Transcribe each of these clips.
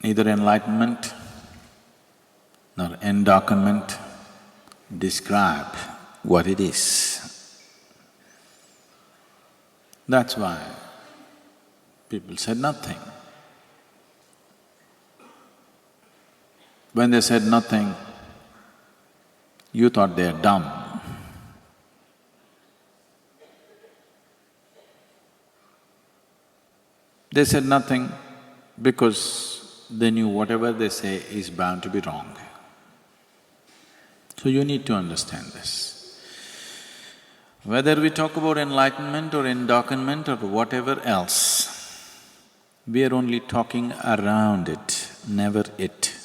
Neither enlightenment nor endarkenment describe what it is. That's why people said nothing. When they said nothing, you thought they're dumb. They said nothing because they knew whatever they say is bound to be wrong. So you need to understand this. Whether we talk about enlightenment or endarkenment or whatever else, we are only talking around it, never it.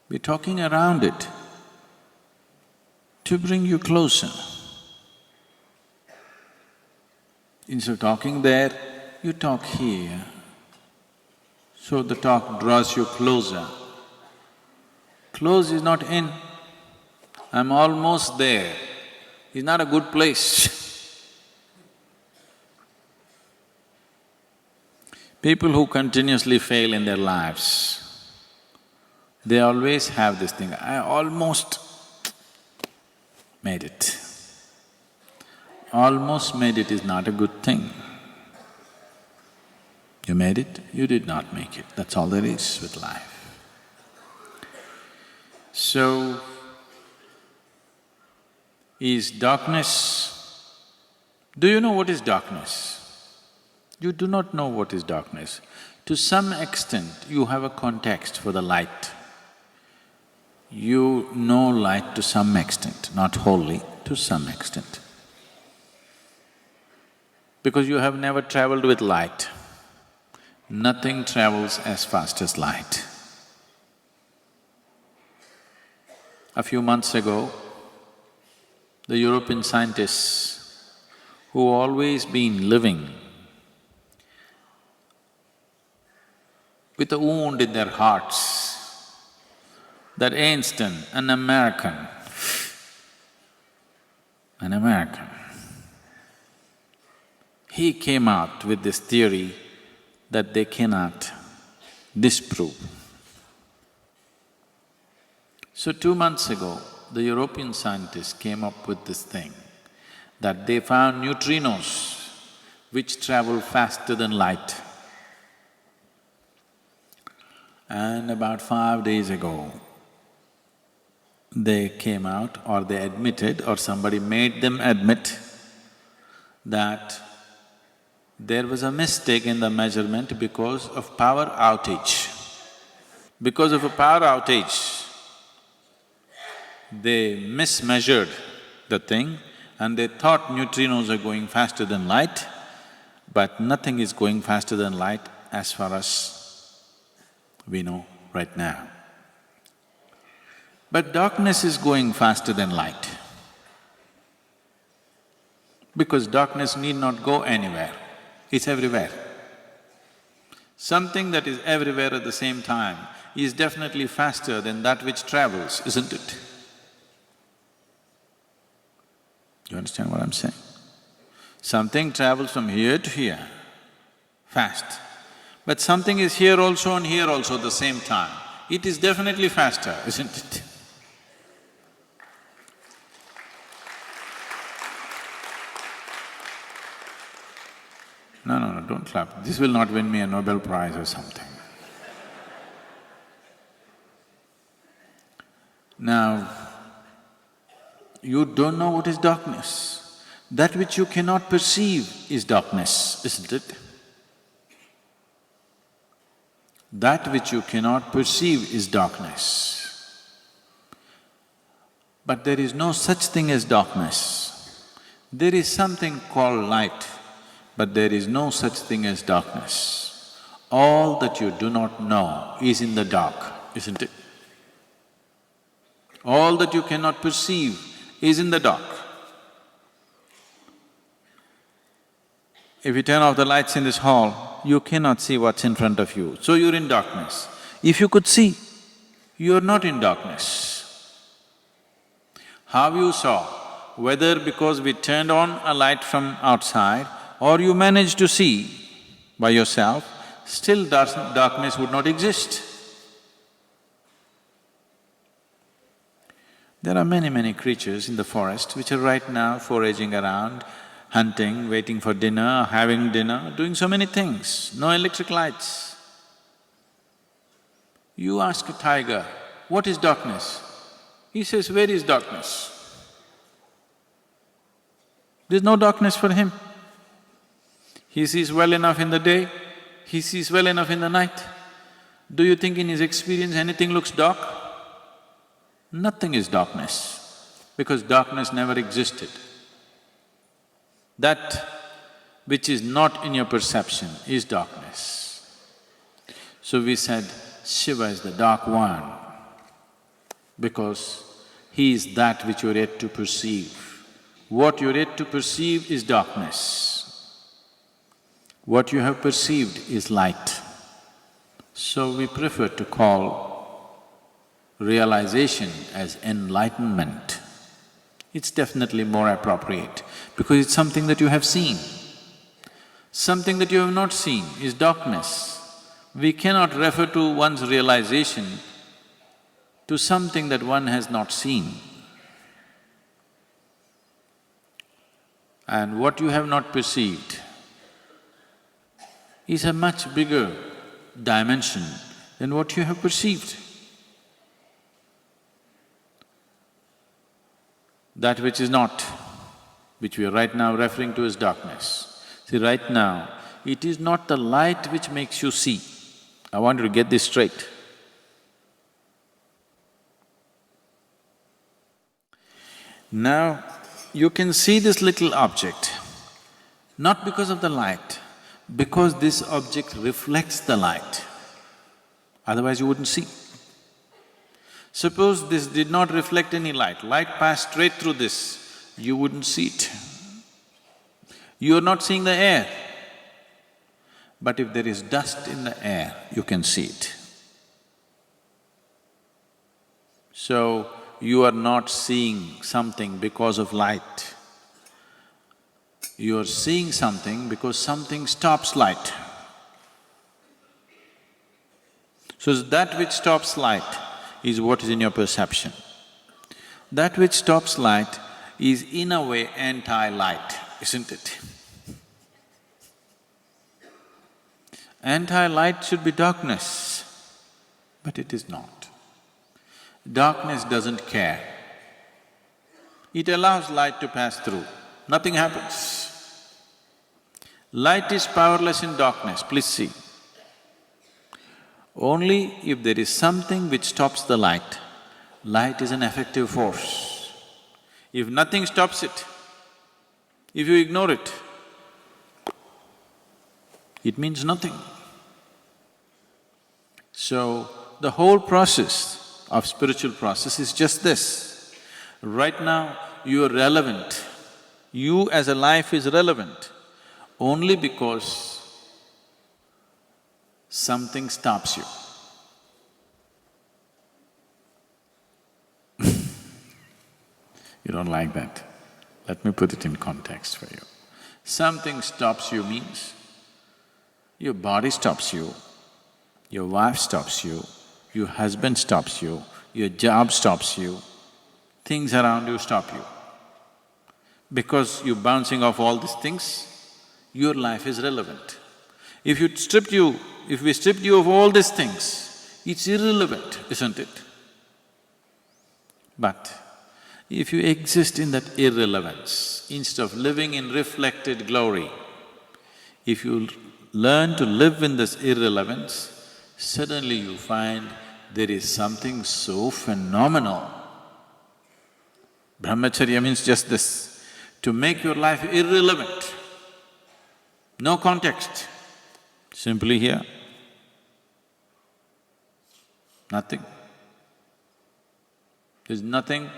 We're talking around it to bring you closer. Instead of talking there, you talk here. So the talk draws you closer. Close is not in. I'm almost there. It's not a good place. People who continuously fail in their lives, they always have this thing, I almost made it. Almost made it is not a good thing. You made it, you did not make it, that's all there is with life. So, is darkness… Do you know what is darkness? You do not know what is darkness. To some extent, you have a context for the light. You know light to some extent, not wholly, to some extent. Because you have never traveled with light. Nothing travels as fast as light. A few months ago, the European scientists who always been living with a wound in their hearts, that instant an American, he came out with this theory that they cannot disprove. So 2 months ago, the European scientists came up with this thing, that they found neutrinos which travel faster than light. And about 5 days ago, they came out or they admitted or somebody made them admit that there was a mistake in the measurement because of power outage. Because of a power outage, they mismeasured the thing and they thought neutrinos are going faster than light, but nothing is going faster than light as far as we know right now. But darkness is going faster than light, because darkness need not go anywhere, it's everywhere. Something that is everywhere at the same time is definitely faster than that which travels, isn't it? You understand what I'm saying? Something travels from here to here, fast. But something is here also and here also at the same time. It is definitely faster, isn't it? No, don't clap. This will not win me a Nobel Prize or something. Now, you don't know what is darkness. That which you cannot perceive is darkness, isn't it? That which you cannot perceive is darkness. But there is no such thing as darkness. There is something called light, but there is no such thing as darkness. All that you do not know is in the dark, isn't it? All that you cannot perceive is in the dark. If you turn off the lights in this hall, you cannot see what's in front of you, so you're in darkness. If you could see, you're not in darkness. How you saw, whether because we turned on a light from outside or you managed to see by yourself, still darkness would not exist. There are many, many creatures in the forest which are right now foraging around, hunting, waiting for dinner, having dinner, doing so many things, no electric lights. You ask a tiger, what is darkness? He says, where is darkness? There's no darkness for him. He sees well enough in the day, he sees well enough in the night. Do you think in his experience anything looks dark? Nothing is darkness, because darkness never existed. That which is not in your perception is darkness. So we said, Shiva is the dark one, because he is that which you're yet to perceive. What you're yet to perceive is darkness. What you have perceived is light. So we prefer to call realization as enlightenment. It's definitely more appropriate because it's something that you have seen. Something that you have not seen is darkness. We cannot refer to one's realization to something that one has not seen. And what you have not perceived is a much bigger dimension than what you have perceived. That which is not, which we are right now referring to as darkness. See, right now, it is not the light which makes you see. I want you to get this straight. Now, you can see this little object, not because of the light, because this object reflects the light, otherwise you wouldn't see. Suppose this did not reflect any light, light passed straight through this, you wouldn't see it. You are not seeing the air, but if there is dust in the air, you can see it. So, you are not seeing something because of light. You are seeing something because something stops light. So that which stops light is what is in your perception. That which stops light is in a way anti-light, isn't it? Anti-light should be darkness, but it is not. Darkness doesn't care. It allows light to pass through, nothing happens. Light is powerless in darkness, please see. Only if there is something which stops the light, light is an effective force. If nothing stops it, if you ignore it, it means nothing. So, the whole process of spiritual process is just this. Right now, you are relevant. You as a life is relevant only because something stops you. You don't like that? Let me put it in context for you. Something stops you means your body stops you, your wife stops you, your husband stops you, your job stops you, things around you stop you. Because you're bouncing off all these things, your life is relevant. If we stripped you of all these things, it's irrelevant, isn't it? But if you exist in that irrelevance, instead of living in reflected glory, if you learn to live in this irrelevance, suddenly you find there is something so phenomenal. Brahmacharya means just this, to make your life irrelevant, no context, simply here, nothing. There's nothing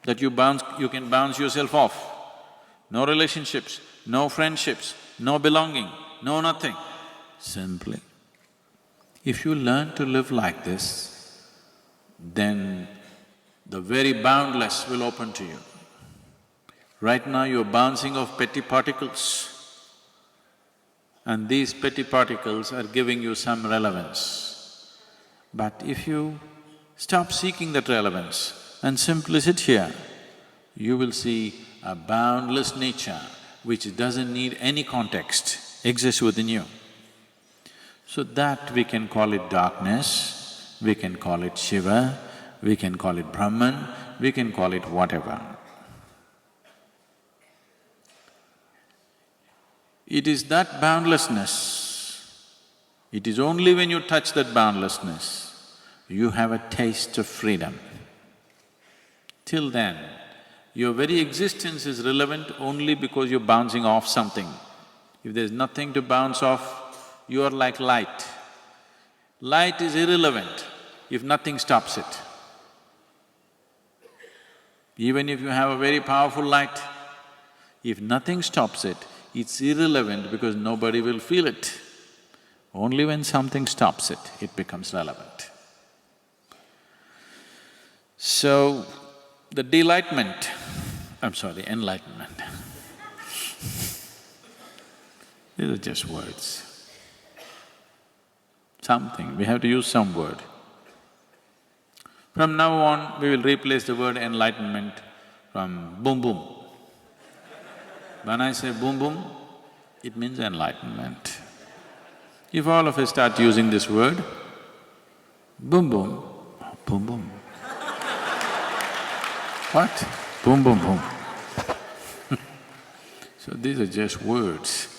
that you can bounce yourself off. No relationships, no friendships, no belonging, no nothing. Simply, if you learn to live like this, then the very boundless will open to you. Right now you're bouncing off petty particles and these petty particles are giving you some relevance. But if you stop seeking that relevance and simply sit here, you will see a boundless nature which doesn't need any context, exists within you. So that we can call it darkness, we can call it Shiva, we can call it Brahman, we can call it whatever. It is that boundlessness, it is only when you touch that boundlessness, you have a taste of freedom. Till then, your very existence is relevant only because you're bouncing off something. If there's nothing to bounce off, you are like light. Light is irrelevant if nothing stops it. Even if you have a very powerful light, if nothing stops it, it's irrelevant because nobody will feel it. Only when something stops it, it becomes relevant. So, the delightment, enlightenment, these are just words. Something, we have to use some word. From now on, we will replace the word enlightenment from boom boom. When I say boom boom, it means enlightenment. If all of us start using this word, boom boom, boom boom. What? Boom boom boom. So these are just words.